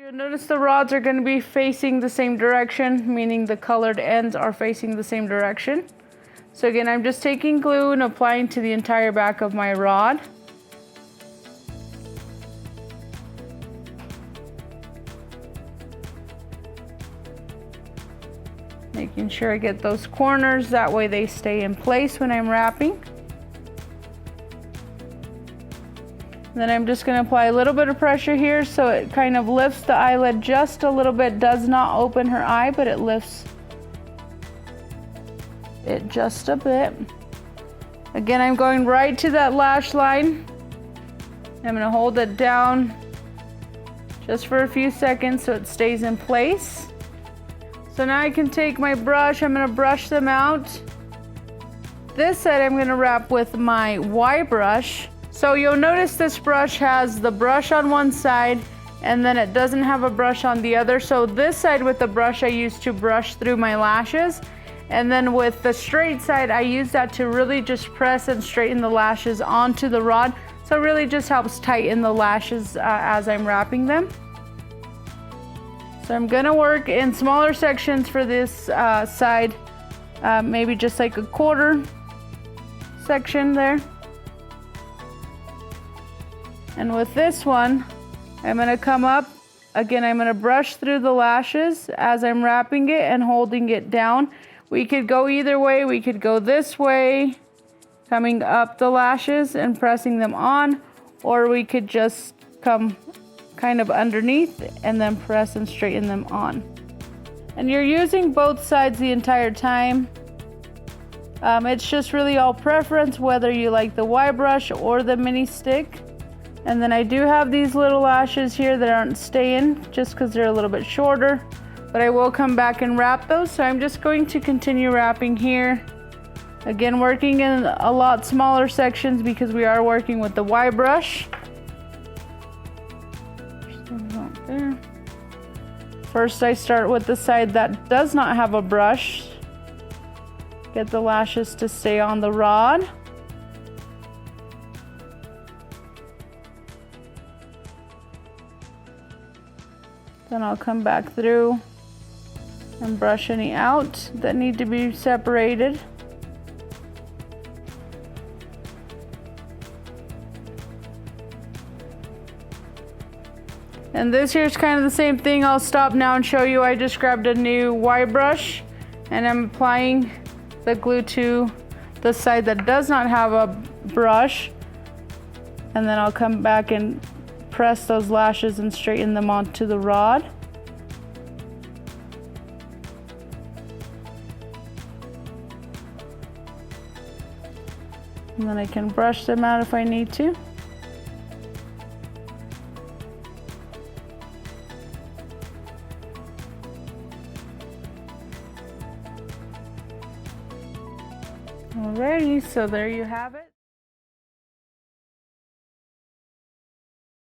You'll notice the rods are going to be facing the same direction, meaning the colored ends are facing the same direction. So again, I'm just taking glue and applying to the entire back of my rod. Making sure I get those corners, that way they stay in place when I'm wrapping. Then I'm just going to apply a little bit of pressure here so it kind of lifts the eyelid just a little bit. Does not open her eye, but it lifts it just a bit. Again, I'm going right to that lash line. I'm going to hold it down just for a few seconds so it stays in place. So now I can take my brush, I'm going to brush them out. This side I'm going to wrap with my Y brush. So you'll notice this brush has the brush on one side and then it doesn't have a brush on the other. So this side with the brush I use to brush through my lashes. And then with the straight side, I use that to really just press and straighten the lashes onto the rod. So it really just helps tighten the lashes as I'm wrapping them. So I'm gonna work in smaller sections for this side, maybe just like a quarter section there. And with this one, I'm gonna come up, again, I'm gonna brush through the lashes as I'm wrapping it and holding it down. We could go either way. We could go this way, coming up the lashes and pressing them on, or we could just come kind of underneath and then press and straighten them on. And you're using both sides the entire time. It's just really all preference, whether you like the Y brush or the mini stick. And then I do have these little lashes here that aren't staying just because they're a little bit shorter, but I will come back and wrap those. So I'm just going to continue wrapping here. Again, working in a lot smaller sections because we are working with the Y brush. There. First, I start with the side that does not have a brush. Get the lashes to stay on the rod. Then I'll come back through and brush any out that need to be separated. And this here's kind of the same thing. I'll stop now and show you. I just grabbed a new Y brush and I'm applying the glue to the side that does not have a brush. And then I'll come back and press those lashes and straighten them onto the rod. And then I can brush them out if I need to. Alrighty, so there you have it.